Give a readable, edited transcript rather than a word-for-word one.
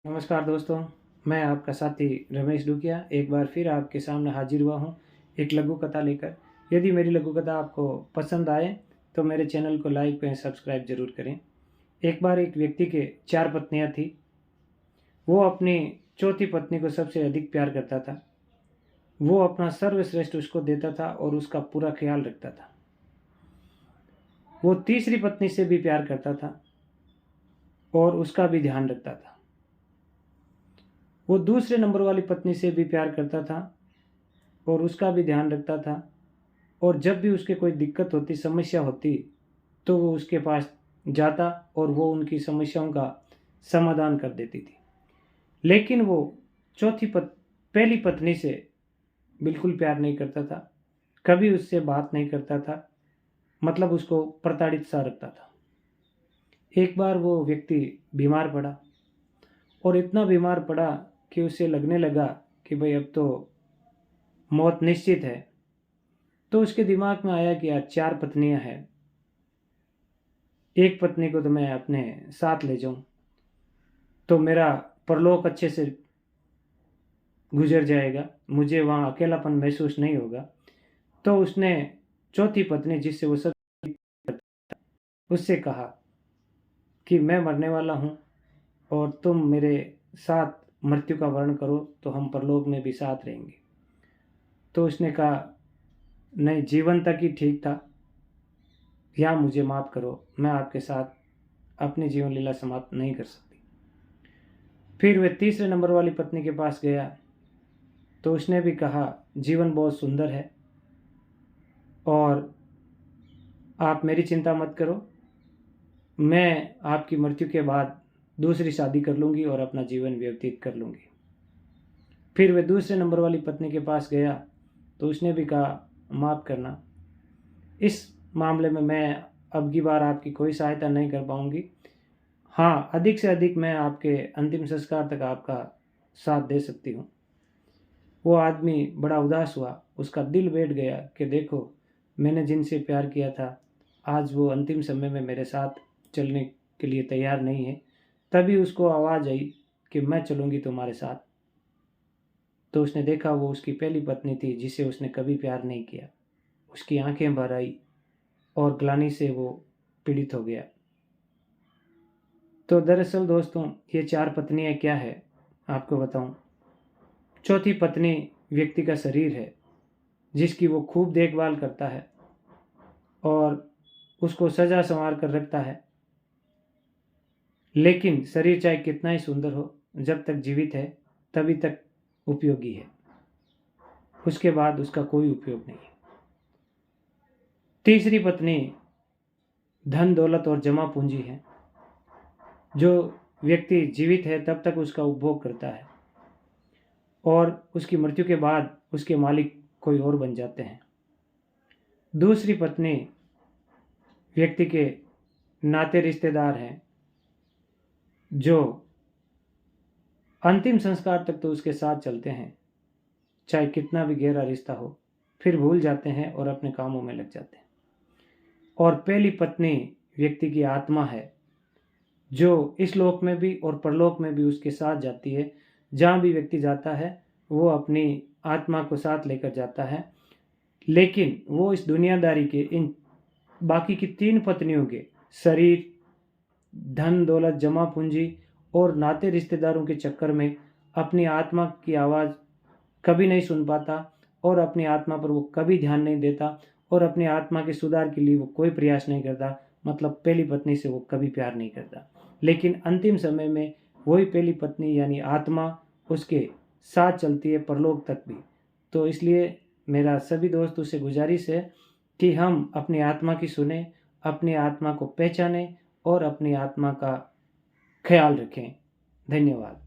नमस्कार दोस्तों, मैं आपका साथी रमेश डुकिया एक बार फिर आपके सामने हाजिर हुआ हूँ एक लघु कथा लेकर। यदि मेरी लघु कथा आपको पसंद आए तो मेरे चैनल को लाइक एवं सब्सक्राइब जरूर करें। एक बार एक व्यक्ति के 4 पत्नियाँ थी। वो अपनी चौथी पत्नी को सबसे अधिक प्यार करता था। वो अपना सर्वश्रेष्ठ उसको देता था और उसका पूरा ख्याल रखता था। वो तीसरी पत्नी से भी प्यार करता था और उसका भी ध्यान रखता था। वो दूसरे नंबर वाली पत्नी से भी प्यार करता था और उसका भी ध्यान रखता था। और जब भी उसके कोई दिक्कत होती, समस्या होती, तो वो उसके पास जाता और वो उनकी समस्याओं का समाधान कर देती थी। लेकिन वो पहली पत्नी से बिल्कुल प्यार नहीं करता था, कभी उससे बात नहीं करता था, मतलब उसको प्रताड़ित सा रखता था। एक बार वो व्यक्ति बीमार पड़ा और इतना बीमार पड़ा कि उसे लगने लगा कि भाई अब तो मौत निश्चित है। तो उसके दिमाग में आया कि यार 4 पत्नियां हैं, एक पत्नी को तो मैं अपने साथ ले जाऊं तो मेरा परलोक अच्छे से गुजर जाएगा, मुझे वहाँ अकेलापन महसूस नहीं होगा। तो उसने चौथी पत्नी, जिससे वो सब, उससे कहा कि मैं मरने वाला हूँ और तुम मेरे साथ मृत्यु का वर्ण करो तो हम परलोक में भी साथ रहेंगे। तो उसने कहा नहीं, जीवन तक ही ठीक था, या मुझे माफ़ करो, मैं आपके साथ अपनी जीवन लीला समाप्त नहीं कर सकती। फिर वह तीसरे नंबर वाली पत्नी के पास गया तो उसने भी कहा जीवन बहुत सुंदर है और आप मेरी चिंता मत करो, मैं आपकी मृत्यु के बाद दूसरी शादी कर लूँगी और अपना जीवन व्यतीत कर लूँगी। फिर वह दूसरे नंबर वाली पत्नी के पास गया तो उसने भी कहा माफ़ करना, इस मामले में मैं अब की बार आपकी कोई सहायता नहीं कर पाऊँगी। हाँ, अधिक से अधिक मैं आपके अंतिम संस्कार तक आपका साथ दे सकती हूँ। वो आदमी बड़ा उदास हुआ, उसका दिल बैठ गया कि देखो, मैंने जिनसे प्यार किया था आज वो अंतिम समय में मेरे साथ चलने के लिए तैयार नहीं है। तभी उसको आवाज़ आई कि मैं चलूँगी तुम्हारे साथ। तो उसने देखा वो उसकी पहली पत्नी थी जिसे उसने कभी प्यार नहीं किया। उसकी आंखें भर आई और ग्लानि से वो पीड़ित हो गया। तो दरअसल दोस्तों, ये 4 पत्नियां क्या है आपको बताऊं। चौथी पत्नी व्यक्ति का शरीर है, जिसकी वो खूब देखभाल करता है और उसको सजा संवार कर रखता है। लेकिन शरीर चाहे कितना ही सुंदर हो, जब तक जीवित है तभी तक उपयोगी है, उसके बाद उसका कोई उपयोग नहीं है। तीसरी पत्नी धन दौलत और जमा पूंजी है। जो व्यक्ति जीवित है तब तक उसका उपभोग करता है और उसकी मृत्यु के बाद उसके मालिक कोई और बन जाते हैं। दूसरी पत्नी व्यक्ति के नाते रिश्तेदार हैं, जो अंतिम संस्कार तक तो उसके साथ चलते हैं, चाहे कितना भी गहरा रिश्ता हो, फिर भूल जाते हैं और अपने कामों में लग जाते हैं। और पहली पत्नी व्यक्ति की आत्मा है, जो इस लोक में भी और परलोक में भी उसके साथ जाती है। जहाँ भी व्यक्ति जाता है वो अपनी आत्मा को साथ लेकर जाता है। लेकिन वो इस दुनियादारी के इन बाकी की 3 पत्नियों के शरीर, धन दौलत, जमा पूंजी और नाते रिश्तेदारों के चक्कर में अपनी आत्मा की आवाज़ कभी नहीं सुन पाता और अपनी आत्मा पर वो कभी ध्यान नहीं देता और अपनी आत्मा के सुधार के लिए वो कोई प्रयास नहीं करता। मतलब पहली पत्नी से वो कभी प्यार नहीं करता। लेकिन अंतिम समय में वही पहली पत्नी यानी आत्मा उसके साथ चलती है परलोक तक भी। तो इसलिए मेरा सभी दोस्तों से गुजारिश है कि हम अपनी आत्मा की सुने, अपनी आत्मा को पहचानें और अपनी आत्मा का ख्याल रखें। धन्यवाद।